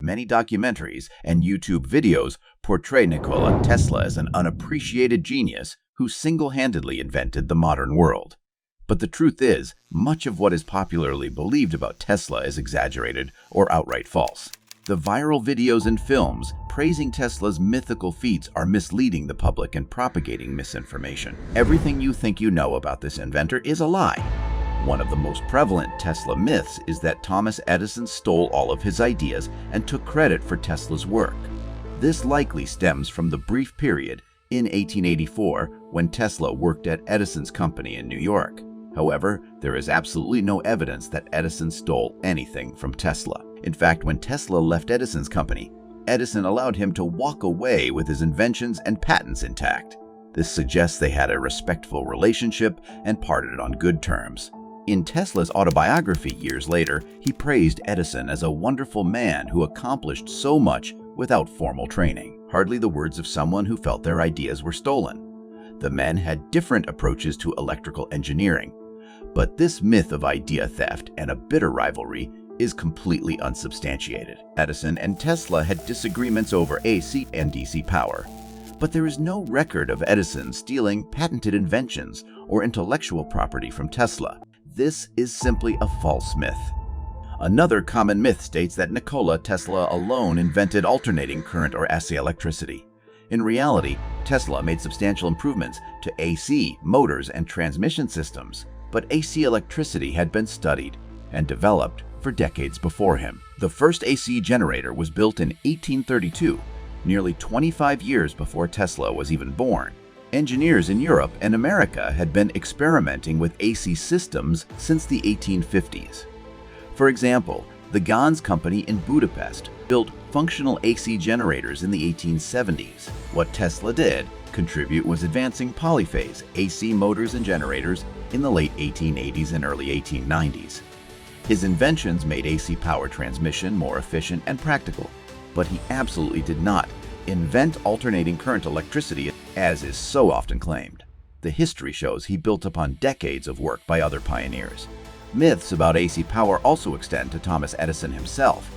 many documentaries and YouTube videos portray Nikola Tesla as an unappreciated genius who single-handedly invented the modern world. But the truth is, much of what is popularly believed about Tesla is exaggerated or outright false. The viral videos and films praising Tesla's mythical feats are misleading the public and propagating misinformation. Everything you think you know about this inventor is a lie. One of the most prevalent Tesla myths is that Thomas Edison stole all of his ideas and took credit for Tesla's work. This likely stems from the brief period in 1884 when Tesla worked at Edison's company in New York. However, there is absolutely no evidence that Edison stole anything from Tesla. In fact, when Tesla left Edison's company, Edison allowed him to walk away with his inventions and patents intact. This suggests they had a respectful relationship and parted on good terms. In Tesla's autobiography years later, he praised Edison as a wonderful man who accomplished so much without formal training. Hardly the words of someone who felt their ideas were stolen. The men had different approaches to electrical engineering. But this myth of idea theft and a bitter rivalry is completely unsubstantiated. Edison and Tesla had disagreements over AC and DC power, but there is no record of Edison stealing patented inventions or intellectual property from Tesla. This is simply a false myth. Another common myth states that Nikola Tesla alone invented alternating current or AC electricity. In reality, Tesla made substantial improvements to AC, motors, and transmission systems, but AC electricity had been studied and developed for decades before him. The first AC generator was built in 1832, nearly 25 years before Tesla was even born. Engineers in Europe and America had been experimenting with AC systems since the 1850s. For example, the Ganz company in Budapest built functional AC generators in the 1870s. What Tesla did contribute was advancing polyphase AC motors and generators in the late 1880s and early 1890s. His inventions made AC power transmission more efficient and practical, but he absolutely did not invent alternating current electricity as is so often claimed. The history shows he built upon decades of work by other pioneers. Myths about AC power also extend to Thomas Edison himself.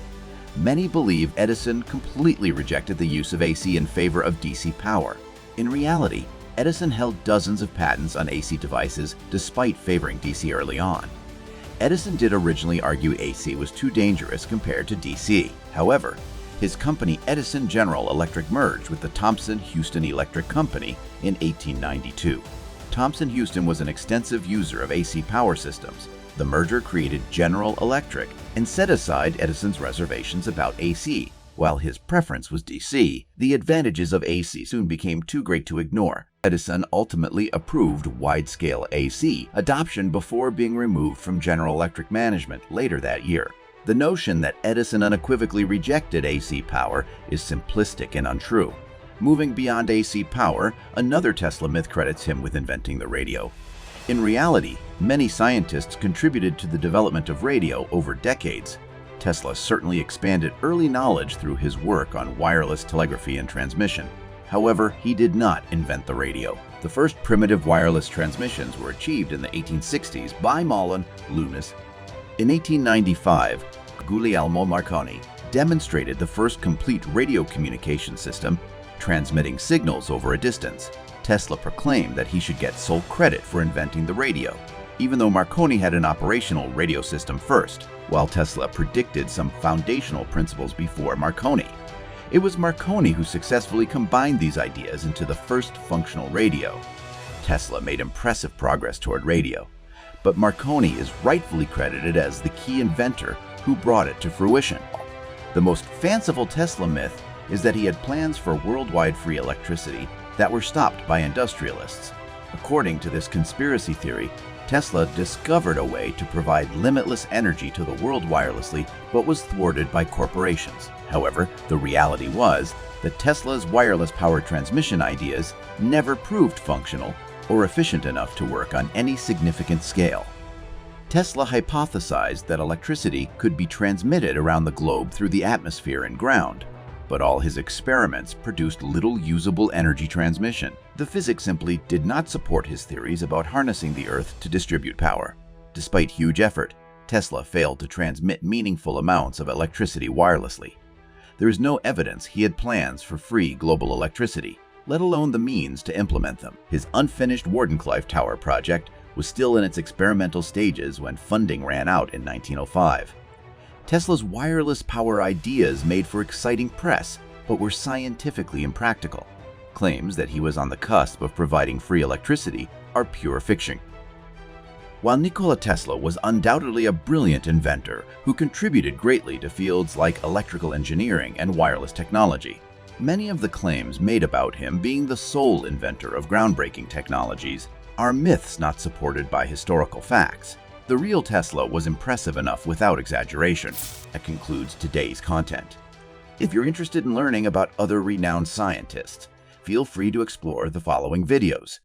Many believe Edison completely rejected the use of AC in favor of DC power. In reality, Edison held dozens of patents on AC devices despite favoring DC early on. Edison did originally argue AC was too dangerous compared to DC. However, his company Edison General Electric merged with the Thomson-Houston Electric Company in 1892. Thomson-Houston was an extensive user of AC power systems. The merger created General Electric and set aside Edison's reservations about AC. While his preference was DC, the advantages of AC soon became too great to ignore. Edison ultimately approved wide-scale AC adoption before being removed from General Electric management later that year. The notion that Edison unequivocally rejected AC power is simplistic and untrue. Moving beyond AC power, another Tesla myth credits him with inventing the radio. In reality, many scientists contributed to the development of radio over decades. Tesla certainly expanded early knowledge through his work on wireless telegraphy and transmission. However, he did not invent the radio. The first primitive wireless transmissions were achieved in the 1860s by Malin Lunis. In 1895, Guglielmo Marconi demonstrated the first complete radio communication system, transmitting signals over a distance. Tesla proclaimed that he should get sole credit for inventing the radio, even though Marconi had an operational radio system first, while Tesla predicted some foundational principles before Marconi. It was Marconi who successfully combined these ideas into the first functional radio. Tesla made impressive progress toward radio, but Marconi is rightfully credited as the key inventor who brought it to fruition. The most fanciful Tesla myth is that he had plans for worldwide free electricity that were stopped by industrialists. According to this conspiracy theory, Tesla discovered a way to provide limitless energy to the world wirelessly, but was thwarted by corporations. However, the reality was that Tesla's wireless power transmission ideas never proved functional or efficient enough to work on any significant scale. Tesla hypothesized that electricity could be transmitted around the globe through the atmosphere and ground, but all his experiments produced little usable energy transmission. The physics simply did not support his theories about harnessing the Earth to distribute power. Despite huge effort, Tesla failed to transmit meaningful amounts of electricity wirelessly. there is no evidence he had plans for free global electricity, let alone the means to implement them. His unfinished Wardenclyffe Tower project was still in its experimental stages when funding ran out in 1905. Tesla's wireless power ideas made for exciting press, but were scientifically impractical. Claims that he was on the cusp of providing free electricity are pure fiction. While Nikola Tesla was undoubtedly a brilliant inventor who contributed greatly to fields like electrical engineering and wireless technology, many of the claims made about him being the sole inventor of groundbreaking technologies are myths not supported by historical facts. The real Tesla was impressive enough without exaggeration. That concludes today's content. If you're interested in learning about other renowned scientists, feel free to explore the following videos.